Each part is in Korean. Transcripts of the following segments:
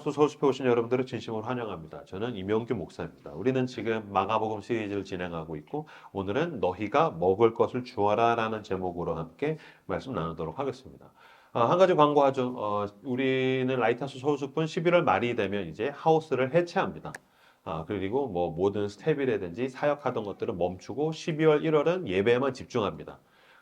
라이트하우스 서울숲에 오신 여러분들을 진심으로 환영합니다. 저는 임용규 목사입니다. 우리는 지금 마가복음 시리즈를 진행하고 있고 오늘은 너희가 먹을 것을 주어라 라는 제목으로 함께 말씀 나누도록 하겠습니다. 한 가지 광고하죠. 우리는 라이트하우스 서울숲은 11월 말이 되면 이제 하우스를 해체합니다. 그리고 뭐 모든 스텝이라든지 사역하던 것들은 멈추고 12월 1월은 예배에만 집중합니다.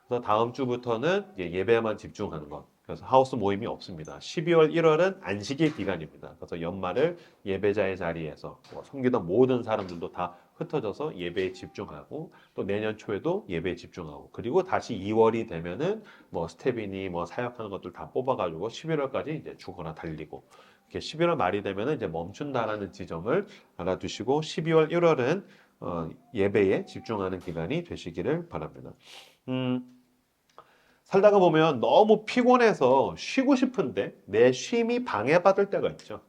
그래서 다음 주부터는 예배에만 집중하는 것. 그래서 하우스 모임이 없습니다. 12월 1월은 안식일 기간입니다. 그래서 연말을 예배자의 자리에서 섬기던 모든 사람들도 다 흩어져서 예배에 집중하고 또 내년 초에도 예배에 집중하고 그리고 다시 2월이 되면은 뭐 스텝이니 뭐 사역하는 것들 다 뽑아가지고 11월까지 이제 죽어나 달리고 이렇게 11월 말이 되면은 이제 멈춘다라는 지점을 알아두시고 12월 1월은 예배에 집중하는 기간이 되시기를 바랍니다. 살다가 보면 너무 피곤해서 쉬고 싶은데 내 쉼이 방해받을 때가 있죠.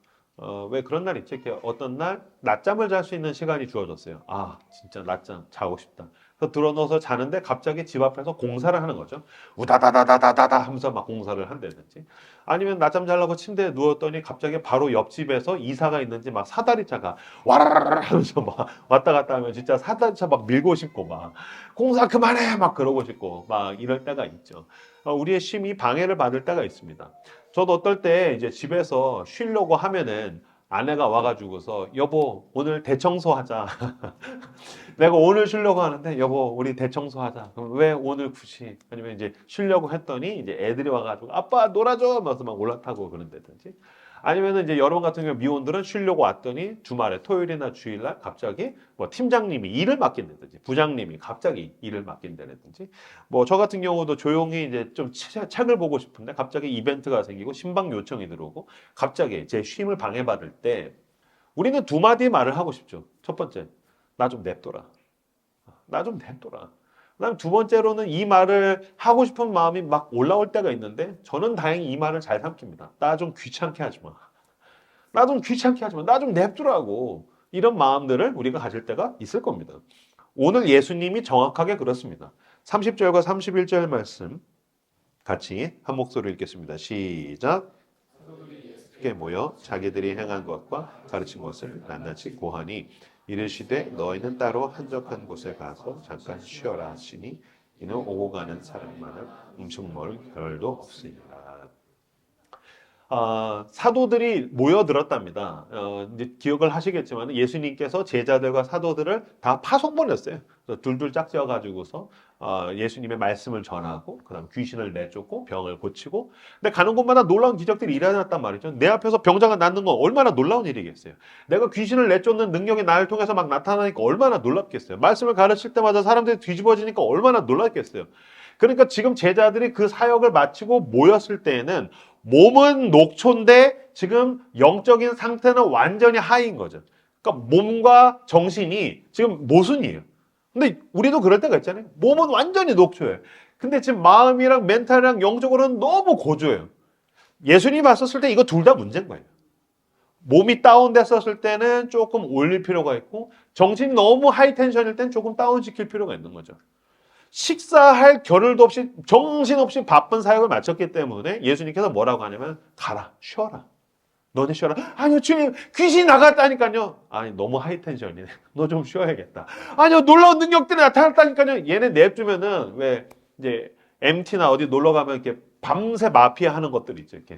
왜 그런 날 있죠? 이렇게 어떤 날 낮잠을 잘 수 있는 시간이 주어졌어요. 진짜 낮잠 자고 싶다. 그래서 들어누워서 자는데 갑자기 집 앞에서 공사를 하는 거죠. 우다다다다다다다 하면서 막 공사를 한다든지. 아니면 낮잠 자려고 침대에 누웠더니 갑자기 바로 옆집에서 이사가 있는지 막 사다리차가 와라라라 하면서 막 왔다 갔다 하면 진짜 사다리차 막 밀고 싶고 막 공사 그만해 막 그러고 싶고 막 이럴 때가 있죠. 우리의 쉼이 방해를 받을 때가 있습니다. 저도 어떨 때 이제 집에서 쉬려고 하면은 아내가 와가지고서 여보 오늘 대청소 하자. 내가 오늘 쉬려고 하는데 여보 우리 대청소 하자. 그럼 왜 오늘 굳이? 아니면 이제 쉬려고 했더니 이제 애들이 와가지고 아빠 놀아줘 하면서 막 올라타고 그런다든지. 아니면은 이제 여러분 같은 경우 미혼들은 쉬려고 왔더니 주말에 토요일이나 주일날 갑자기 뭐 팀장님이 일을 맡긴다든지 부장님이 갑자기 일을 맡긴다든지 뭐 저 같은 경우도 조용히 이제 좀 책을 보고 싶은데 갑자기 이벤트가 생기고 신방 요청이 들어오고 갑자기 제 쉼을 방해받을 때 우리는 두 마디 말을 하고 싶죠. 첫 번째, 나 좀 냅둬라. 나 좀 냅둬라. 그다음 두 번째로는 이 말을 하고 싶은 마음이 막 올라올 때가 있는데 저는 다행히 이 말을 잘 삼킵니다. 나 좀 귀찮게 하지 마. 나 좀 귀찮게 하지 마. 나 좀 냅두라고. 이런 마음들을 우리가 가질 때가 있을 겁니다. 오늘 예수님이 정확하게 그렇습니다. 30절과 31절 말씀 같이 한 목소리로 읽겠습니다. 시작. 크게 모여 자기들이 행한 것과 가르친 것을 낱낱이 고하니 이르시되 너희는 따로 한적한 곳에 가서 잠깐 쉬어라 하시니 이는 오고 가는 사람만을 음식 먹을 겨를도 없으니라. 사도들이 모여들었답니다. 이제 기억을 하시겠지만 예수님께서 제자들과 사도들을 다 파송보냈어요. 둘둘 짝지어가지고서 예수님의 말씀을 전하고 그다음 귀신을 내쫓고 병을 고치고 근데 가는 곳마다 놀라운 기적들이 일어났단 말이죠. 내 앞에서 병자가 낫는 건 얼마나 놀라운 일이겠어요. 내가 귀신을 내쫓는 능력이 나를 통해서 막 나타나니까 얼마나 놀랍겠어요. 말씀을 가르칠 때마다 사람들이 뒤집어지니까 얼마나 놀랍겠어요. 그러니까 지금 제자들이 그 사역을 마치고 모였을 때에는 몸은 녹초인데 지금 영적인 상태는 완전히 하이인 거죠. 그러니까 몸과 정신이 지금 모순이에요. 근데 우리도 그럴 때가 있잖아요. 몸은 완전히 녹초예요. 근데 지금 마음이랑 멘탈이랑 영적으로는 너무 고조해요. 예수님이 봤었을 때 이거 둘 다 문제인 거예요. 몸이 다운됐었을 때는 조금 올릴 필요가 있고 정신이 너무 하이텐션일 땐 조금 다운시킬 필요가 있는 거죠. 식사할 겨를도 없이 정신없이 바쁜 사역을 마쳤기 때문에 예수님께서 뭐라고 하냐면 가라 쉬어라. 너네 쉬어라. 아니요 주님 귀신이 나갔다니까요. 아니 너무 하이텐션이네. 너 좀 쉬어야겠다. 아니요 놀라운 능력들이 나타났다니까요. 얘네 냅두면은 왜 이제 MT나 어디 놀러 가면 이렇게 밤새 마피아 하는 것들 있죠. 이렇게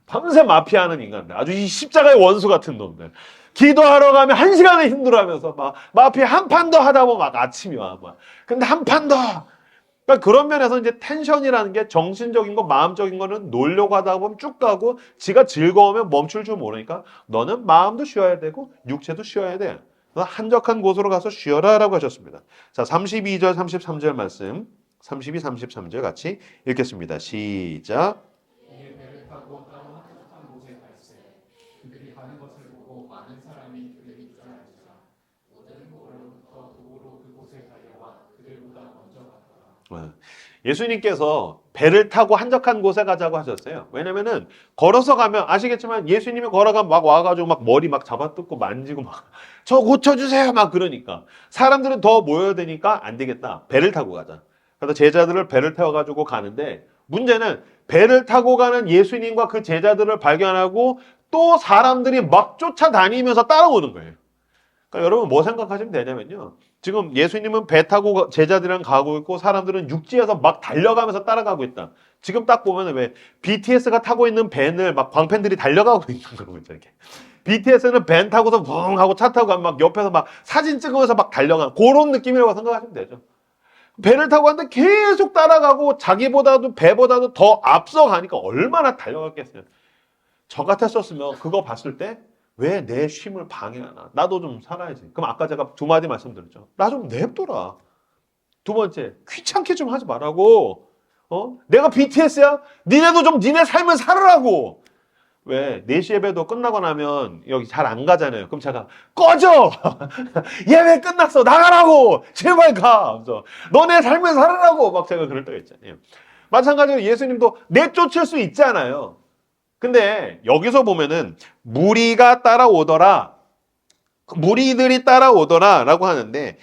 밤새 마피아 하는 인간들. 아주 이 십자가의 원수 같은 놈들. 기도하러 가면 1시간을 힘들어하면서 막 마피아 한 판 더 하다 보면 막 아침이 와. 막. 근데 한 판 더. 그러니까 그런 면에서 이제 텐션이라는 게 정신적인 거, 마음적인 거는 놀려고 하다 보면 쭉 가고 지가 즐거우면 멈출 줄 모르니까 너는 마음도 쉬어야 되고 육체도 쉬어야 돼. 한적한 곳으로 가서 쉬어라라고 하셨습니다. 자, 32절, 33절 말씀. 32, 33절 같이 읽겠습니다. 시작. 예수님께서 배를 타고 한적한 곳에 가자고 하셨어요. 왜냐면은 걸어서 가면 아시겠지만 예수님이 걸어가면 막 와가지고 막 머리 막 잡아뜯고 만지고 막 저 고쳐주세요 막 그러니까 사람들은 더 모여야 되니까 안 되겠다. 배를 타고 가자. 그래서 제자들을 배를 태워가지고 가는데 문제는 배를 타고 가는 예수님과 그 제자들을 발견하고 또 사람들이 막 쫓아다니면서 따라오는 거예요. 그러니까 여러분 뭐 생각하시면 되냐면요. 지금 예수님은 배 타고 제자들이랑 가고 있고 사람들은 육지에서 막 달려가면서 따라가고 있다. 지금 딱 보면 왜 BTS가 타고 있는 밴을 막 광팬들이 달려가고 있는 거고 이렇게. BTS는 밴 타고서 붕 하고 차 타고 가면 막 옆에서 막 사진 찍으면서 막 달려가는 그런 느낌이라고 생각하시면 되죠. 배를 타고 갔는데 계속 따라가고 자기보다도 배보다도 더 앞서가니까 얼마나 달려갔겠어요. 저 같았었으면 그거 봤을 때 왜 내 쉼을 방해하나? 나도 좀 살아야지. 그럼 아까 제가 두 마디 말씀드렸죠. 나 좀 냅둬라. 두 번째, 귀찮게 좀 하지 말라고. 내가 BTS야? 니네도 좀 니네 삶을 살으라고. 왜 4시 예배도 끝나고 나면 여기 잘 안 가잖아요. 그럼 제가 꺼져! 예배 끝났어. 나가라고! 제발 가! 그래서 너네 삶을 살으라고! 막 제가 그럴 때가 있잖아요. 마찬가지로 예수님도 내쫓을 수 있잖아요. 근데 여기서 보면은 무리가 따라오더라. 무리들이 따라오더라 라고 하는데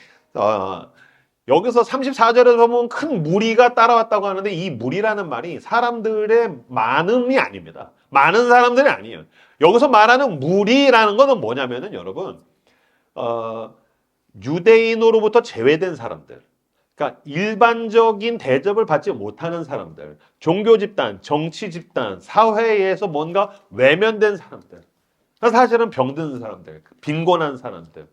여기서 34절에서 보면 큰 무리가 따라왔다고 하는데 이 무리라는 말이 사람들의 많음이 아닙니다. 많은 사람들이 아니에요. 여기서 말하는 무리라는 것은 뭐냐면은 여러분 유대인으로부터 제외된 사람들, 그러니까 일반적인 대접을 받지 못하는 사람들, 종교 집단, 정치 집단, 사회에서 뭔가 외면된 사람들, 사실은 병든 사람들, 빈곤한 사람들.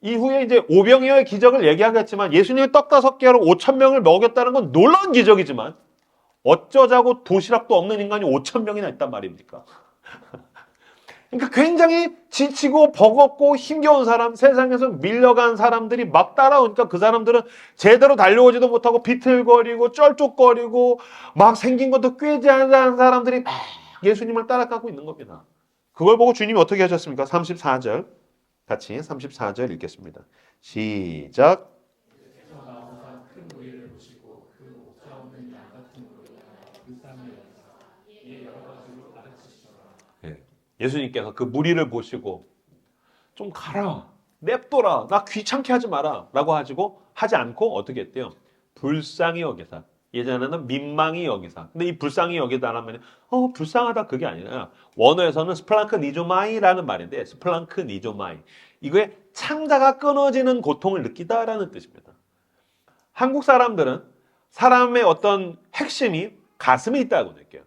이후에 이제 오병이어의 기적을 얘기하겠지만 예수님이 떡 5개로 5천 명을 먹였다는 건 놀라운 기적이지만 어쩌자고 도시락도 없는 인간이 5천 명이나 있단 말입니까? 그러니까 굉장히 지치고 버겁고 힘겨운 사람, 세상에서 밀려간 사람들이 막 따라오니까 그 사람들은 제대로 달려오지도 못하고 비틀거리고 쩔뚝거리고 막 생긴 것도 꾀지 않은 사람들이 막 예수님을 따라가고 있는 겁니다. 그걸 보고 주님이 어떻게 하셨습니까? 34절 같이 34절 읽겠습니다. 시작. 예수님께서 그 무리를 보시고 좀 가라, 냅둬라, 나 귀찮게 하지 마라 라고 하지 않고 어떻게 했대요? 불쌍히 여기사. 예전에는 민망히 여기사. 근데 이 불쌍히 여기다라면 불쌍하다 그게 아니라 원어에서는 스플랑크 니조마이라는 말인데 스플랑크 니조마이. 이거에 창자가 끊어지는 고통을 느끼다라는 뜻입니다. 한국 사람들은 사람의 어떤 핵심이 가슴에 있다고 느껴요.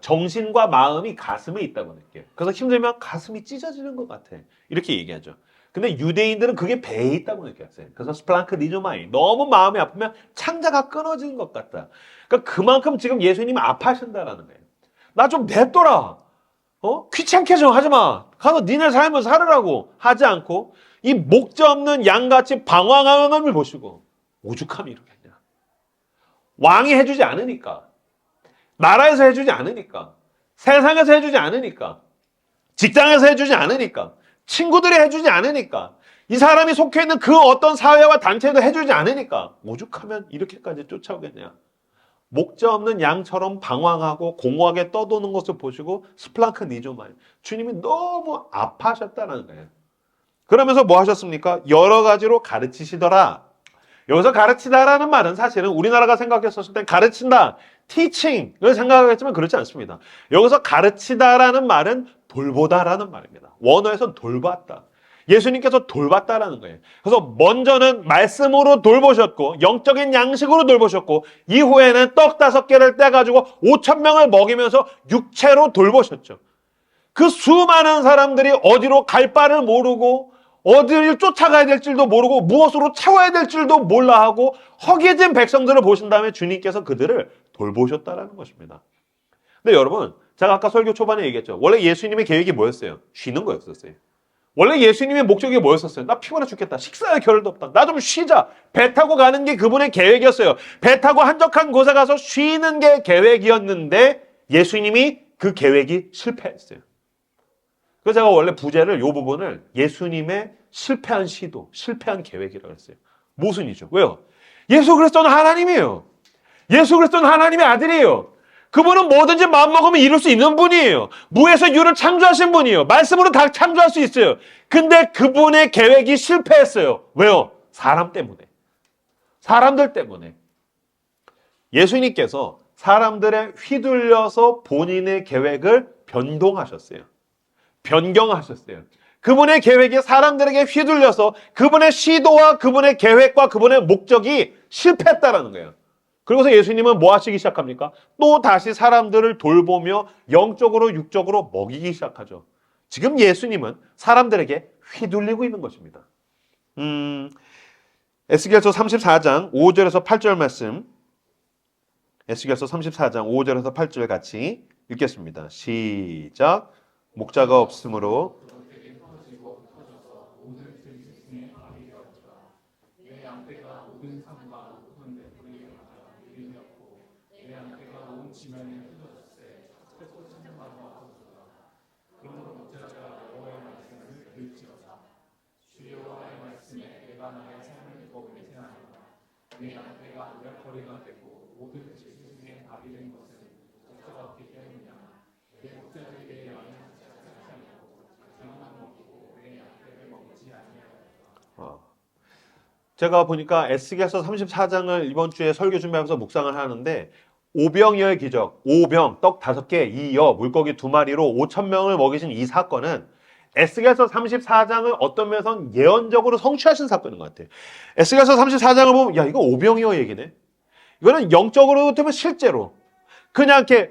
정신과 마음이 가슴에 있다고 느껴요. 그래서 힘들면 가슴이 찢어지는 것 같아. 이렇게 얘기하죠. 근데 유대인들은 그게 배에 있다고 느꼈어요. 그래서 스플랑크 니조마이. 너무 마음이 아프면 창자가 끊어지는 것 같다. 그러니까 그만큼 지금 예수님이 아파하신다라는 거예요. 나 좀 냅둬라. 귀찮게 좀 하지 마. 가서 니네 삶을 살으라고 하지 않고 이 목자 없는 양같이 방황하는 놈을 보시고 오죽함이 이러겠냐. 왕이 해주지 않으니까. 나라에서 해주지 않으니까, 세상에서 해주지 않으니까, 직장에서 해주지 않으니까, 친구들이 해주지 않으니까, 이 사람이 속해 있는 그 어떤 사회와 단체도 해주지 않으니까 오죽하면 이렇게까지 쫓아오겠냐. 목자 없는 양처럼 방황하고 공허하게 떠도는 것을 보시고 스플랑크 니조마이. 주님이 너무 아파하셨다는 거예요. 그러면서 뭐 하셨습니까? 여러 가지로 가르치시더라. 여기서 가르치다라는 말은 사실은 우리나라가 생각했었을 때 가르친다, teaching을 생각하겠지만 그렇지 않습니다. 여기서 가르치다라는 말은 돌보다라는 말입니다. 원어에서 돌봤다. 예수님께서 돌봤다라는 거예요. 그래서 먼저는 말씀으로 돌보셨고 영적인 양식으로 돌보셨고 이후에는 떡 5개를 떼가지고 5천 명을 먹이면서 육체로 돌보셨죠. 그 수많은 사람들이 어디로 갈 바를 모르고 어디를 쫓아가야 될 줄도 모르고 무엇으로 채워야 될 줄도 몰라 하고 허기진 백성들을 보신 다음에 주님께서 그들을 돌보셨다라는 것입니다. 근데 여러분, 제가 아까 설교 초반에 얘기했죠. 원래 예수님의 계획이 뭐였어요? 쉬는 거였었어요. 원래 예수님의 목적이 뭐였었어요? 나 피곤해 죽겠다. 식사할 겨를도 없다. 나 좀 쉬자. 배 타고 가는 게 그분의 계획이었어요. 배 타고 한적한 곳에 가서 쉬는 게 계획이었는데 예수님이 그 계획이 실패했어요. 그래서 제가 원래 부제를 이 부분을 예수님의 실패한 시도, 실패한 계획이라고 했어요. 모순이죠. 왜요? 예수 그리스도는 하나님이에요. 예수 그리스도는 하나님의 아들이에요. 그분은 뭐든지 마음먹으면 이룰 수 있는 분이에요. 무에서 유를 창조하신 분이에요. 말씀으로 다 창조할 수 있어요. 근데 그분의 계획이 실패했어요. 왜요? 사람 때문에. 사람들 때문에. 예수님께서 사람들에 휘둘려서 본인의 계획을 변동하셨어요. 변경하셨어요. 그분의 계획이 사람들에게 휘둘려서 그분의 시도와 그분의 계획과 그분의 목적이 실패했다라는 거예요. 그러고서 예수님은 뭐 하시기 시작합니까? 또 다시 사람들을 돌보며 영적으로 육적으로 먹이기 시작하죠. 지금 예수님은 사람들에게 휘둘리고 있는 것입니다. 에스겔서 34장 5절에서 8절 말씀, 에스겔서 34장 5절에서 8절 같이 읽겠습니다. 시작. 목자가 없으므로 제가 보니까 에스겔서 34장을 이번 주에 설교 준비하면서 묵상을 하는데 오병이어의 기적, 오병, 떡 5개, 이어, 물고기 2마리로 5,000명을 먹이신 이 사건은 에스겔서 34장을 어떤 면에서는 예언적으로 성취하신 사건인 것 같아요. 에스겔서 34장을 보면 야 이거 오병이어 얘기네. 이거는 영적으로 되면 실제로 그냥 이렇게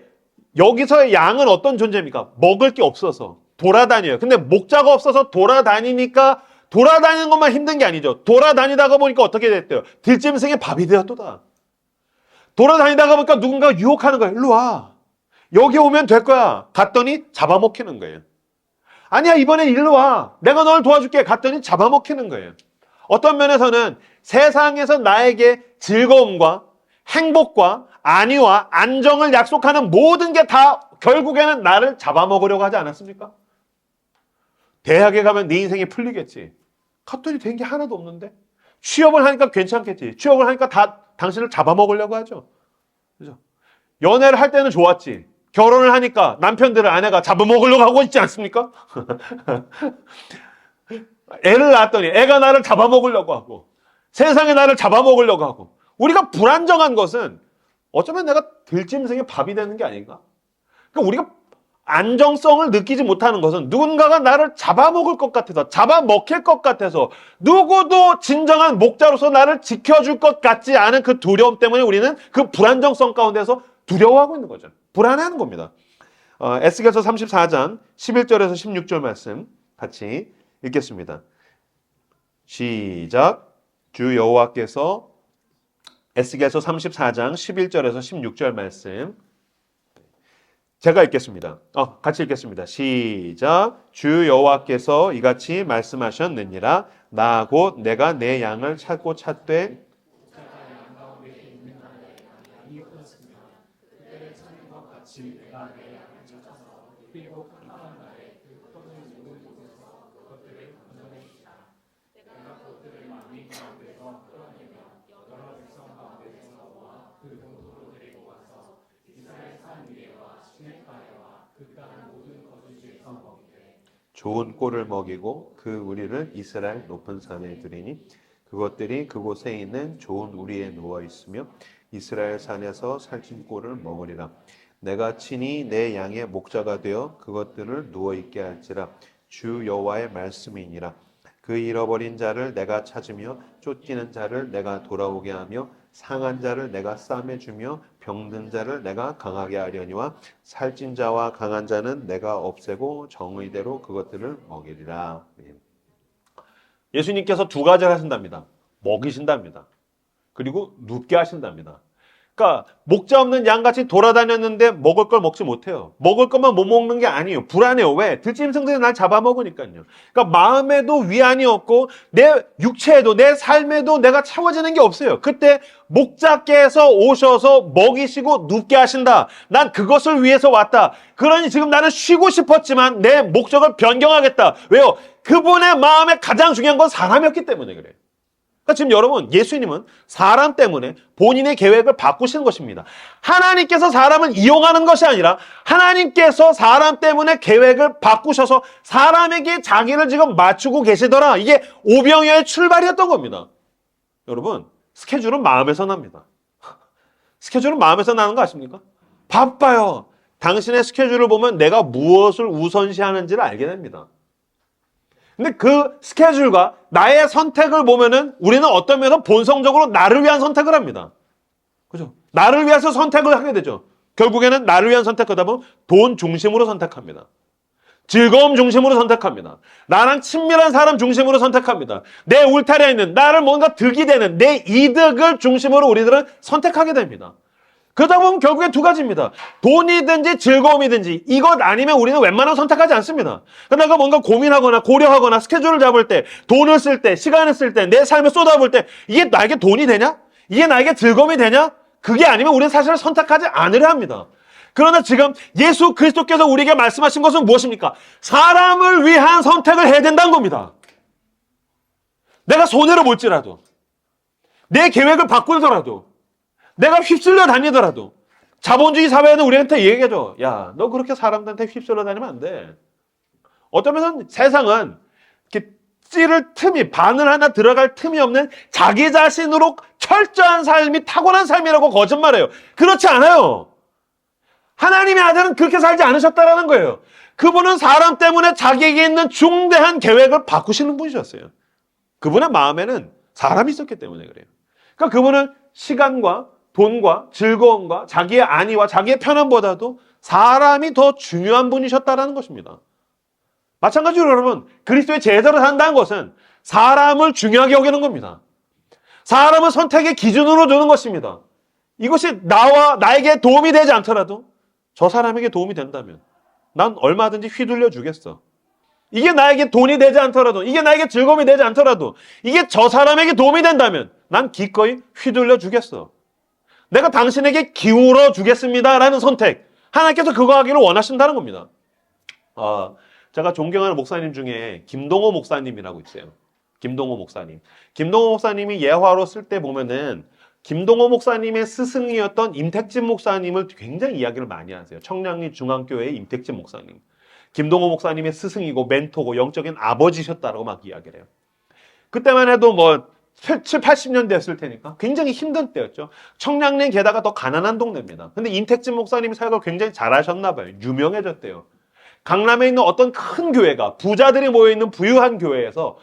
여기서의 양은 어떤 존재입니까? 먹을 게 없어서 돌아다녀요. 근데 목자가 없어서 돌아다니니까 돌아다니는 것만 힘든 게 아니죠. 돌아다니다가 보니까 어떻게 됐대요? 들짐승의 밥이 되었도다. 돌아다니다가 보니까 누군가 유혹하는 거예요. 일로 와. 여기 오면 될 거야. 갔더니 잡아먹히는 거예요. 아니야 이번엔 일로 와. 내가 널 도와줄게. 갔더니 잡아먹히는 거예요. 어떤 면에서는 세상에서 나에게 즐거움과 행복과 안위와 안정을 약속하는 모든 게 다 결국에는 나를 잡아먹으려고 하지 않았습니까? 대학에 가면 네 인생이 풀리겠지. 갔더니 된 게 하나도 없는데? 취업을 하니까 괜찮겠지. 취업을 하니까 다 당신을 잡아먹으려고 하죠. 그죠? 연애를 할 때는 좋았지. 결혼을 하니까 남편들을 아내가 잡아먹으려고 하고 있지 않습니까? 애를 낳았더니 애가 나를 잡아먹으려고 하고 세상에 나를 잡아먹으려고 하고 우리가 불안정한 것은 어쩌면 내가 들짐승의 밥이 되는 게 아닌가? 그러니까 우리가 안정성을 느끼지 못하는 것은 누군가가 나를 잡아먹을 것 같아서 잡아먹힐 것 같아서 누구도 진정한 목자로서 나를 지켜줄 것 같지 않은 그 두려움 때문에 우리는 그 불안정성 가운데서 두려워하고 있는 거죠. 불안해하는 겁니다. 에스겔서 34장 11절에서 16절 말씀 같이 읽겠습니다. 시작. 주 여호와께서 에스겔서 34장 11절에서 16절 말씀 제가 읽겠습니다. 같이 읽겠습니다. 시작. 주 여호와께서 이같이 말씀하셨느니라. 나 곧 내가 내 양을 찾고 찾되 좋은 꼴을 먹이고 그 우리를 이스라엘 높은 산에 두리니 그것들이 그곳에 있는 좋은 우리에 누워 있으며 이스라엘 산에서 살찐 꼴을 먹으리라. 내가 친히 내 양의 목자가 되어 그것들을 누워 있게 할지라. 주 여호와의 말씀이니라. 그 잃어버린 자를 내가 찾으며 쫓기는 자를 내가 돌아오게 하며 상한 자를 내가 싸매 주며 병든 자를 내가 강하게 하려니와 살찐 자와 강한 자는 내가 없애고 정의대로 그것들을 먹이리라. 예수님께서 두 가지를 하신답니다. 먹이신답니다. 그리고 눕게 하신답니다. 그러니까 목자 없는 양같이 돌아다녔는데 먹을 걸 먹지 못해요. 먹을 것만 못 먹는 게 아니에요. 불안해요. 왜? 들짐승들이 날 잡아먹으니까요. 그러니까 마음에도 위안이 없고 내 육체에도 내 삶에도 내가 채워지는 게 없어요. 그때 목자께서 오셔서 먹이시고 눕게 하신다. 난 그것을 위해서 왔다. 그러니 지금 나는 쉬고 싶었지만 내 목적을 변경하겠다. 왜요? 그분의 마음에 가장 중요한 건 사람이었기 때문에 그래요. 그러니까 지금 여러분 예수님은 사람 때문에 본인의 계획을 바꾸시는 것입니다. 하나님께서 사람을 이용하는 것이 아니라 하나님께서 사람 때문에 계획을 바꾸셔서 사람에게 자기를 지금 맞추고 계시더라. 이게 오병이어의 출발이었던 겁니다. 여러분 스케줄은 마음에서 납니다. 스케줄은 마음에서 나는 거 아십니까? 바빠요. 당신의 스케줄을 보면 내가 무엇을 우선시하는지를 알게 됩니다. 근데 그 스케줄과 나의 선택을 보면은 우리는 어떤 면에서 본성적으로 나를 위한 선택을 합니다. 그죠? 나를 위해서 선택을 하게 되죠. 결국에는 나를 위한 선택하다 보면 돈 중심으로 선택합니다. 즐거움 중심으로 선택합니다. 나랑 친밀한 사람 중심으로 선택합니다. 내 울타리에 있는 나를 뭔가 득이 되는 내 이득을 중심으로 우리들은 선택하게 됩니다. 그러다 보면 결국에 두 가지입니다. 돈이든지 즐거움이든지 이것 아니면 우리는 웬만하면 선택하지 않습니다. 내가 뭔가 고민하거나 고려하거나 스케줄을 잡을 때, 돈을 쓸 때, 시간을 쓸 때, 내 삶을 쏟아볼 때 이게 나에게 돈이 되냐? 이게 나에게 즐거움이 되냐? 그게 아니면 우리는 사실 선택하지 않으려 합니다. 그러나 지금 예수 그리스도께서 우리에게 말씀하신 것은 무엇입니까? 사람을 위한 선택을 해야 된다는 겁니다. 내가 손해를 볼지라도, 내 계획을 바꾸더라도, 내가 휩쓸려 다니더라도, 자본주의 사회는 우리한테 얘기해줘. 야, 너 그렇게 사람들한테 휩쓸려 다니면 안 돼. 어쩌면 세상은 이렇게 찌를 틈이, 바늘 하나 들어갈 틈이 없는 자기 자신으로 철저한 삶이 타고난 삶이라고 거짓말해요. 그렇지 않아요. 하나님의 아들은 그렇게 살지 않으셨다라는 거예요. 그분은 사람 때문에 자기에게 있는 중대한 계획을 바꾸시는 분이셨어요. 그분의 마음에는 사람이 있었기 때문에 그래요. 그러니까 그분은 시간과 돈과 즐거움과 자기의 안위와 자기의 편안보다도 사람이 더 중요한 분이셨다라는 것입니다. 마찬가지로 여러분, 그리스도의 제자로 산다는 것은 사람을 중요하게 여기는 겁니다. 사람은 선택의 기준으로 두는 것입니다. 이것이 나에게 도움이 되지 않더라도 저 사람에게 도움이 된다면 난 얼마든지 휘둘려 주겠어. 이게 나에게 돈이 되지 않더라도, 이게 나에게 즐거움이 되지 않더라도, 이게 저 사람에게 도움이 된다면 난 기꺼이 휘둘려 주겠어. 내가 당신에게 기울어 주겠습니다라는 선택. 하나님께서 그거 하기를 원하신다는 겁니다. 제가 존경하는 목사님 중에 김동호 목사님이라고 있어요. 김동호 목사님. 김동호 목사님이 예화로 쓸 때 보면은 김동호 목사님의 스승이었던 임택진 목사님을 굉장히 이야기를 많이 하세요. 청량리 중앙교회의 임택진 목사님. 김동호 목사님의 스승이고 멘토고 영적인 아버지셨다라고 막 이야기를 해요. 그때만 해도 뭐 7, 80년 됐을 테니까 굉장히 힘든 때였죠. 청량리는 게다가 더 가난한 동네입니다. 근데 임택진 목사님이 사역을 굉장히 잘하셨나 봐요. 유명해졌대요. 강남에 있는 어떤 큰 교회가 부자들이 모여있는 부유한 교회에서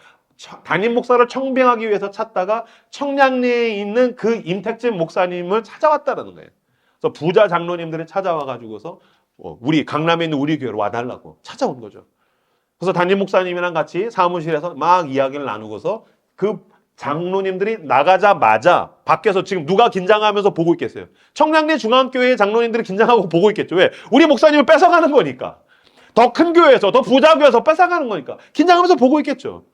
담임 목사를 청빙하기 위해서 찾다가 청량리에 있는 그 임택진 목사님을 찾아왔다는 거예요. 그래서 부자 장로님들이 찾아와가지고서 우리 강남에 있는 우리 교회로 와달라고 찾아온 거죠. 그래서 담임 목사님이랑 같이 사무실에서 막 이야기를 나누고서 그 장로님들이 나가자마자 밖에서 지금 누가 긴장하면서 보고 있겠어요? 청량리 중앙교회 장로님들이 긴장하고 보고 있겠죠. 왜? 우리 목사님을 뺏어가는 거니까. 더 큰 교회에서, 더 부자 교회에서 뺏어가는 거니까 긴장하면서 보고 있겠죠.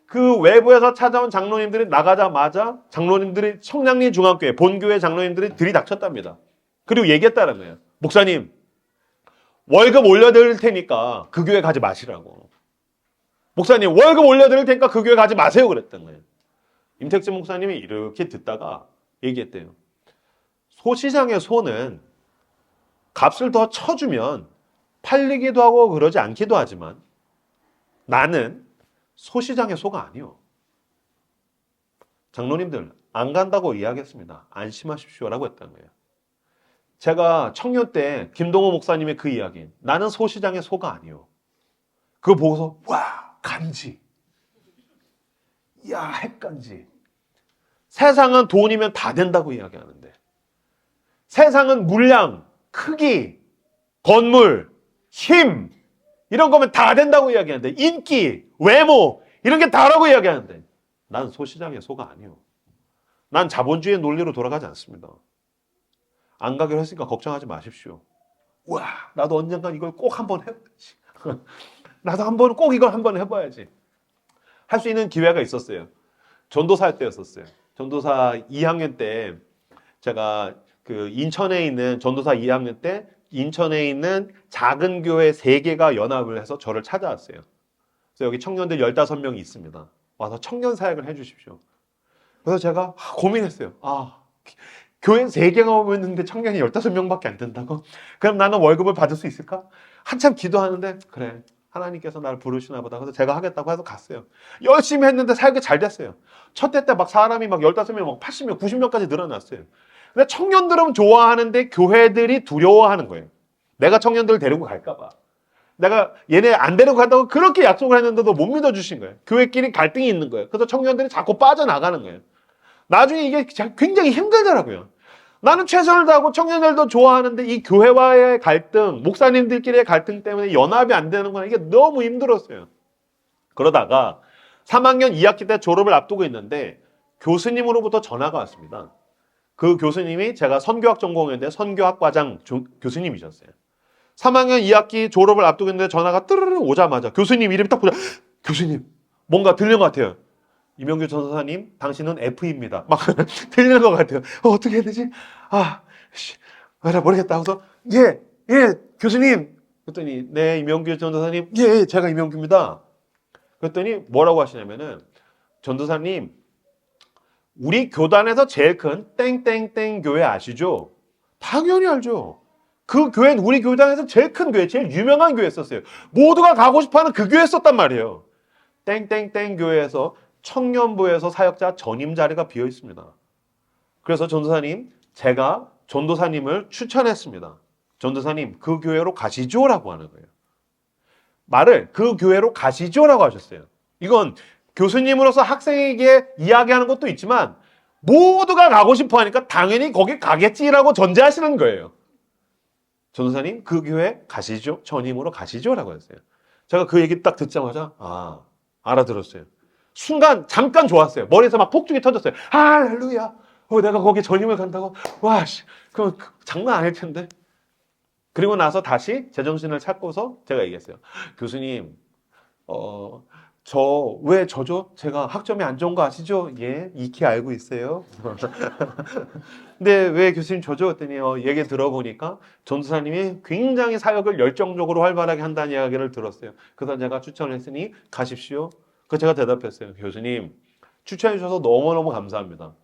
그 외부에서 찾아온 장로님들이 나가자마자 장로님들이 청량리 중앙교회 본교회 장로님들이 들이닥쳤답니다. 그리고 얘기했다는 거예요. 목사님, 월급 올려드릴 테니까 그 교회 가지 마시라고. 목사님, 월급 올려드릴 테니까 그 교회 가지 마세요. 그랬던 거예요. 임택진 목사님이 이렇게 듣다가 얘기했대요. 소시장의 소는 값을 더 쳐주면 팔리기도 하고 그러지 않기도 하지만 나는 소시장의 소가 아니요. 장로님들 안 간다고 이야기했습니다. 안심하십시오라고 했던 거예요. 제가 청년 때 김동호 목사님의 그 이야기, 나는 소시장의 소가 아니요. 그거 보고서 와, 간지. 야, 핵간지. 세상은 돈이면 다 된다고 이야기하는데 세상은 물량, 크기, 건물, 힘 이런 거면 다 된다고 이야기하는데 인기, 외모 이런 게 다라고 이야기하는데 난 소시장의 소가 아니요. 난 자본주의의 논리로 돌아가지 않습니다. 안 가기로 했으니까 걱정하지 마십시오. 와, 나도 언젠간 이걸 꼭 한번 해봐야지. 나도 한번 꼭 이걸 한번 해봐야지. 할 수 있는 기회가 있었어요. 전도사 때였었어요. 전도사 2학년 때 제가 그 인천에 있는 전도사 2학년 때 인천에 있는 작은 교회 3개가 연합을 해서 저를 찾아왔어요. 그래서 여기 청년들 15명이 있습니다. 와서 청년 사역을 해주십시오. 그래서 제가 고민했어요. 교회 3개가 오는데 청년이 15명밖에 안 된다고? 그럼 나는 월급을 받을 수 있을까? 한참 기도하는데 그래, 하나님께서 나를 부르시나 보다. 그래서 제가 하겠다고 해서 갔어요. 열심히 했는데 사역이 잘 됐어요. 첫 해 때 막 사람이 막 15명, 막 80명, 90명까지 늘어났어요. 근데 청년들은 좋아하는데 교회들이 두려워하는 거예요. 내가 청년들을 데리고 갈까 봐. 내가 얘네 안 데리고 간다고 그렇게 약속을 했는데도 못 믿어주신 거예요. 교회끼리 갈등이 있는 거예요. 그래서 청년들이 자꾸 빠져나가는 거예요. 나중에 이게 굉장히 힘들더라고요. 나는 최선을 다하고 청년들도 좋아하는데 이 교회와의 갈등, 목사님들끼리의 갈등 때문에 연합이 안 되는 건 이게 너무 힘들었어요. 그러다가 3학년 2학기 때 졸업을 앞두고 있는데 교수님으로부터 전화가 왔습니다. 그 교수님이 제가 선교학 전공했는데 선교학과장 교수님이셨어요. 3학년 2학기 졸업을 앞두고 있는데 전화가 뜨르르 오자마자 교수님 이름이 딱 보자. 교수님 뭔가 들린 것 같아요. 이명규 전사님 당신은 F입니다. 막 들리는 것 같아요. 어떻게 해야 되지? 모르겠다. 그래서 예 교수님. 그랬더니 네 이명규 전도사님 예 제가 이명규입니다. 그랬더니 뭐라고 하시냐면은 전도사님 우리 교단에서 제일 큰 땡땡땡 교회 아시죠? 당연히 알죠. 그 교회는 우리 교단에서 제일 큰 교회, 제일 유명한 교회였었어요. 모두가 가고 싶어하는 그 교회였었단 말이에요. 땡땡땡 교회에서 청년부에서 사역자 전임 자리가 비어 있습니다. 그래서 전도사님, 제가 전도사님을 추천했습니다. 전도사님, 그 교회로 가시죠라고 하는 거예요. 말을 그 교회로 가시죠라고 하셨어요. 이건 교수님으로서 학생에게 이야기하는 것도 있지만 모두가 가고 싶어 하니까 당연히 거기 가겠지라고 전제하시는 거예요. 전도사님 그 교회 가시죠? 전임으로 가시죠라고 했어요. 제가 그 얘기 딱 듣자마자 알아들었어요. 순간 잠깐 좋았어요. 머리에서 막 폭죽이 터졌어요. 할렐루야. 내가 거기 전임을 간다고? 그럼 장난 아닐 텐데. 그리고 나서 다시 제정신을 찾고서 제가 얘기했어요. 교수님, 왜 저죠? 제가 학점이 안 좋은 거 아시죠? 예, 익히 알고 있어요. 근데 왜 교수님 저죠? 했더니 얘기 들어보니까 전도사님이 굉장히 사역을 열정적으로 활발하게 한다는 이야기를 들었어요. 그래서 제가 추천을 했으니 가십시오. 그 제가 대답했어요. 교수님, 추천해 주셔서 너무너무 감사합니다.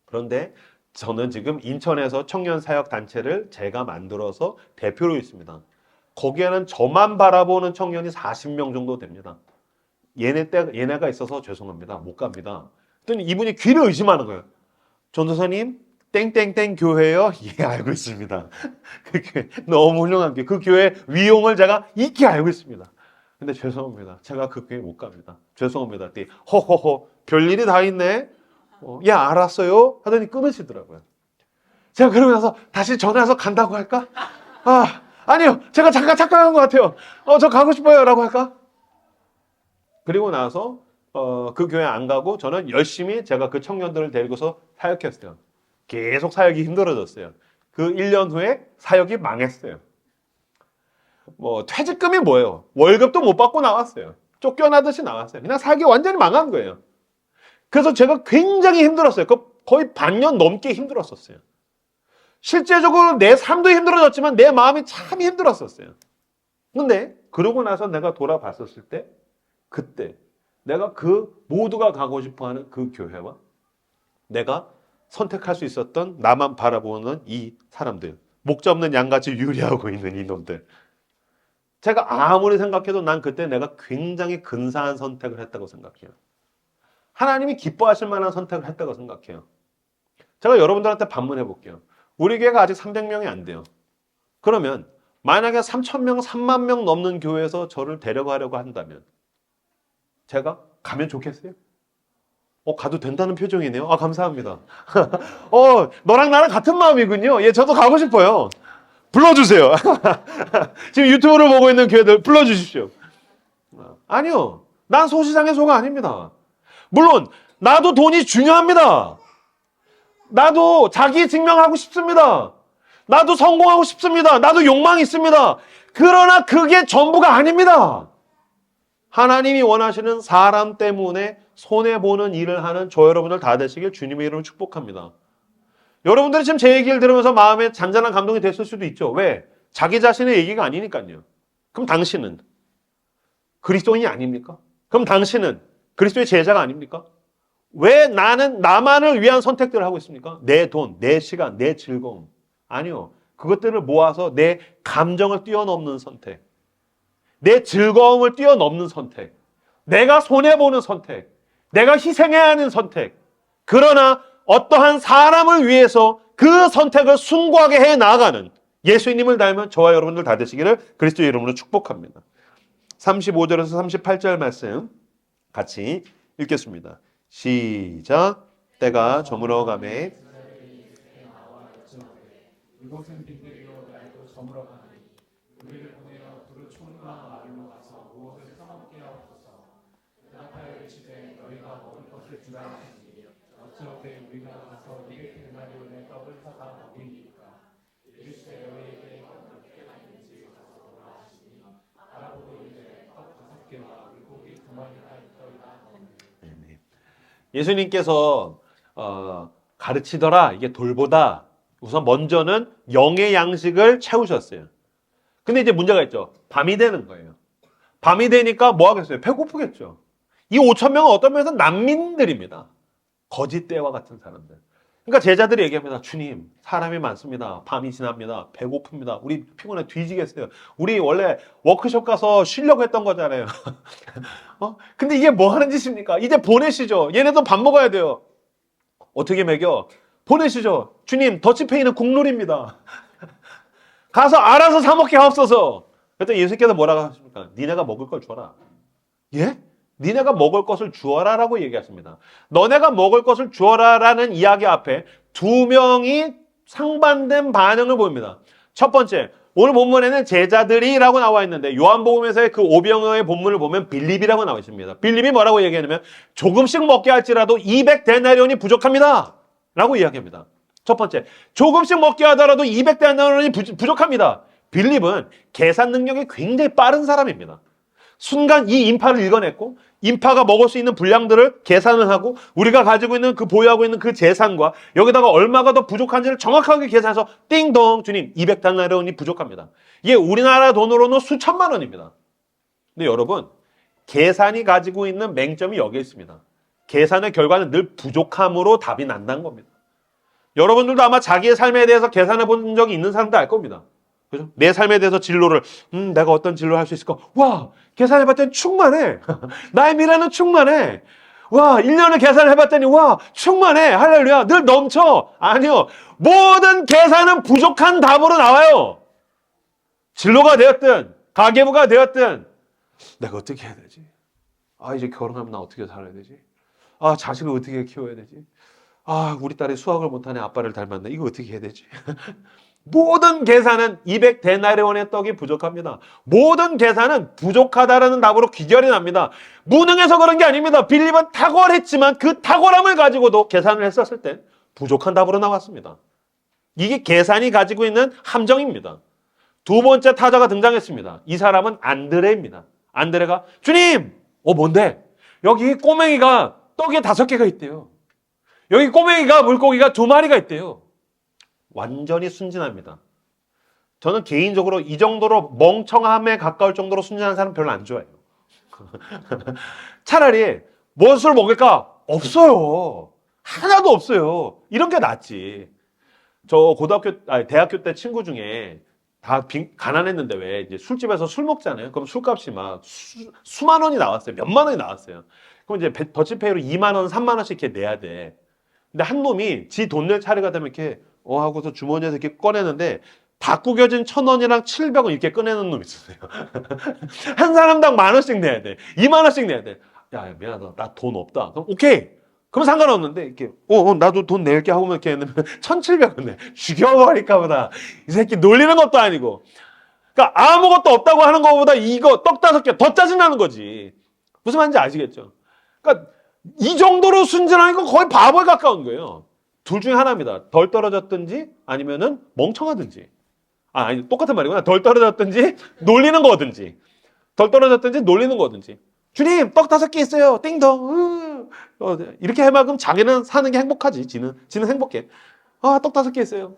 그런데 저는 지금 인천에서 청년 사역 단체를 제가 만들어서 대표로 있습니다. 거기에는 저만 바라보는 청년이 40명 정도 됩니다. 얘네가 있어서 죄송합니다. 못 갑니다. 그랬더니 이분이 귀를 의심하는 거예요. 전도사님, 땡땡땡 교회요? 예, 알고 있습니다. 그 교회 너무 훌륭한 교회. 그 교회 위용을 제가 익히 알고 있습니다. 근데 죄송합니다. 제가 그 교회 못 갑니다. 죄송합니다. 허허허, 별일이 다 있네. 예, 알았어요. 하더니 끊으시더라고요. 제가 그러고 나서 다시 전화해서 간다고 할까? 아니요. 제가 잠깐 착각한 것 같아요. 저 가고 싶어요. 라고 할까? 그리고 나서 그 교회 안 가고 저는 열심히 제가 그 청년들을 데리고서 사역했어요. 계속 사역이 힘들어졌어요. 그 1년 후에 사역이 망했어요. 퇴직금이 뭐예요? 월급도 못 받고 나왔어요. 쫓겨나듯이 나왔어요. 그냥 사역이 완전히 망한 거예요. 그래서 제가 굉장히 힘들었어요. 거의 반년 넘게 힘들었었어요. 실제적으로 내 삶도 힘들어졌지만 내 마음이 참 힘들었었어요. 근데 그러고 나서 내가 돌아봤었을 때 그때 내가 그 모두가 가고 싶어하는 그 교회와 내가 선택할 수 있었던 나만 바라보는 이 사람들, 목자 없는 양같이 유리하고 있는 이놈들, 제가 아무리 생각해도 난 그때 내가 굉장히 근사한 선택을 했다고 생각해요. 하나님이 기뻐하실 만한 선택을 했다고 생각해요. 제가 여러분들한테 반문해 볼게요. 우리 교회가 아직 300명이 안 돼요. 그러면 만약에 3,000명, 3만 명 넘는 교회에서 저를 데려가려고 한다면 제가 가면 좋겠어요? 가도 된다는 표정이네요. 감사합니다. 너랑 나랑 같은 마음이군요. 예, 저도 가고 싶어요. 불러주세요. 지금 유튜브를 보고 있는 교회들 불러주십시오. 아니요. 난 소시장의 소가 아닙니다. 물론 나도 돈이 중요합니다. 나도 자기 증명하고 싶습니다. 나도 성공하고 싶습니다. 나도 욕망이 있습니다. 그러나 그게 전부가 아닙니다. 하나님이 원하시는 사람 때문에 손해보는 일을 하는 저 여러분들 다 되시길 주님의 이름으로 축복합니다. 여러분들이 지금 제 얘기를 들으면서 마음에 잔잔한 감동이 됐을 수도 있죠. 왜? 자기 자신의 얘기가 아니니까요. 그럼 당신은 그리스도인이 아닙니까? 그럼 당신은 그리스도의 제자가 아닙니까? 왜 나는 나만을 위한 선택들을 하고 있습니까? 내 돈, 내 시간, 내 즐거움. 아니요. 그것들을 모아서 내 감정을 뛰어넘는 선택. 내 즐거움을 뛰어넘는 선택. 내가 손해보는 선택. 내가 희생해야 하는 선택. 그러나 어떠한 사람을 위해서 그 선택을 숭고하게 해 나가는 예수님을 닮은 저와 여러분들 다 되시기를 그리스도의 이름으로 축복합니다. 35절에서 38절 말씀 같이 읽겠습니다. 시작. 때가 저물어가매 이곳은 빈들이요 날도 저물어가니 우리를 보내어 두루 총무한 마을로 가서 무엇을 사먹게 하옵소서. 대답하여 이르시되 너희가 먹을 것을 주라 하시니 어찌하되 우리가 가서 200데나리온의 떡을 사다 먹이니까. 이르시되 너희에게 어떻게 하는지 가서 보라 하시니 알아보고 이르되 떡 5개와 물고기 2마리가 있더이다. 예수님께서 가르치더라. 이게 돌보다 우선 먼저는 영의 양식을 채우셨어요. 근데 이제 문제가 있죠. 밤이 되는 거예요. 밤이 되니까 뭐 하겠어요? 배고프겠죠. 이 5천 명은 어떤 면에서 난민들입니다. 거짓대와 같은 사람들. 그러니까 제자들이 얘기합니다. 주님, 사람이 많습니다. 밤이 지납니다. 배고픕니다. 우리 피곤해 뒤지겠어요. 우리 원래 워크숍 가서 쉬려고 했던 거잖아요. 근데 이게 뭐 하는 짓입니까? 이제 보내시죠. 얘네도 밥 먹어야 돼요. 어떻게 먹여? 보내시죠. 주님, 더치페이는 국룰입니다. 가서 알아서 사 먹게 하옵소서. 그랬더니 예수님께서 뭐라고 하십니까? 니네가 먹을 걸 줘라. 예? 니네가 먹을 것을 주어라라고 얘기하십니다. 너네가 먹을 것을 주어라라는 이야기 앞에 두 명이 상반된 반응을 보입니다. 첫 번째, 오늘 본문에는 제자들이라고 나와 있는데 요한복음에서의 그 오병이어의 본문을 보면 빌립이라고 나와 있습니다. 빌립이 뭐라고 얘기하냐면 조금씩 먹게 할지라도 200데나리온이 부족합니다. 라고 이야기합니다. 첫 번째, 조금씩 먹게 하더라도 200데나리온이 부족합니다. 빌립은 계산 능력이 굉장히 빠른 사람입니다. 순간 이 인파를 읽어냈고 인파가 먹을 수 있는 분량들을 계산을 하고 우리가 가지고 있는 그 보유하고 있는 그 재산과 여기다가 얼마가 더 부족한지를 정확하게 계산해서 띵동 주님 200데나리온이 부족합니다. 이게 우리나라 돈으로는 수천만 원입니다. 근데 여러분 계산이 가지고 있는 맹점이 여기에 있습니다. 계산의 결과는 늘 부족함으로 답이 난다는 겁니다. 여러분들도 아마 자기의 삶에 대해서 계산해 본 적이 있는 사람도 알 겁니다. 그죠? 내 삶에 대해서 진로를 내가 어떤 진로를 할 수 있을까? 와, 계산해 봤더니 충만해. 나의 미래는 충만해. 와, 1년을 계산해 봤더니 와, 충만해. 할렐루야. 늘 넘쳐. 아니요. 모든 계산은 부족한 답으로 나와요. 진로가 되었든 가계부가 되었든 내가 어떻게 해야 되지? 이제 결혼하면 나 어떻게 살아야 되지? 자식을 어떻게 키워야 되지? 우리 딸이 수학을 못하네. 아빠를 닮았네. 이거 어떻게 해야 되지? 모든 계산은 200데나리온의 떡이 부족합니다. 모든 계산은 부족하다라는 답으로 귀결이 납니다. 무능해서 그런 게 아닙니다. 빌립은 탁월했지만 그 탁월함을 가지고도 계산을 했었을 때 부족한 답으로 나왔습니다. 이게 계산이 가지고 있는 함정입니다. 두 번째 타자가 등장했습니다. 이 사람은 안드레입니다. 안드레가 주님! 뭔데? 여기 꼬맹이가 떡이 5개가 있대요. 여기 꼬맹이가 물고기가 2마리가 있대요. 완전히 순진합니다. 저는 개인적으로 이 정도로 멍청함에 가까울 정도로 순진한 사람 별로 안 좋아해요. 차라리 무엇을 먹을까? 없어요. 하나도 없어요. 이런 게 낫지. 저 대학교 때 친구 중에 다 가난했는데 왜 이제 술집에서 술 먹잖아요. 그럼 술값이 막 수만 원이 나왔어요. 몇만 원이 나왔어요. 그럼 이제 더치페이로 2만 원, 3만 원씩 이렇게 내야 돼. 근데 한 놈이 지 돈 낼 차례가 되면 이렇게 하고서 주머니에서 이렇게 꺼내는데 다 구겨진 1,000원이랑 700원 이렇게 꺼내는 놈이 있었어요. 한 사람당 10,000원씩 내야 돼. 2만 원씩 내야 돼. 야, 미안하다. 나 돈 없다. 그럼 오케이. 그럼 상관없는데 이렇게 나도 돈 낼게 하고 이렇게 했는데 1,700원 내. 죽여버릴까 보다. 이 새끼 놀리는 것도 아니고. 그러니까 아무것도 없다고 하는 것보다 이거 떡 5개 더 짜증나는 거지. 무슨 말인지 아시겠죠? 그러니까 이 정도로 순진한 건 거의 바보에 가까운 거예요. 둘 중에 하나입니다. 덜 떨어졌든지 아니면은 멍청하든지. 아니 똑같은 말이구나. 덜 떨어졌든지 놀리는 거든지. 덜 떨어졌든지 놀리는 거든지. 주님 떡 5개 있어요. 띵동. 이렇게 해막으면 자기는 사는 게 행복하지. 지는 행복해. 떡 5개 있어요.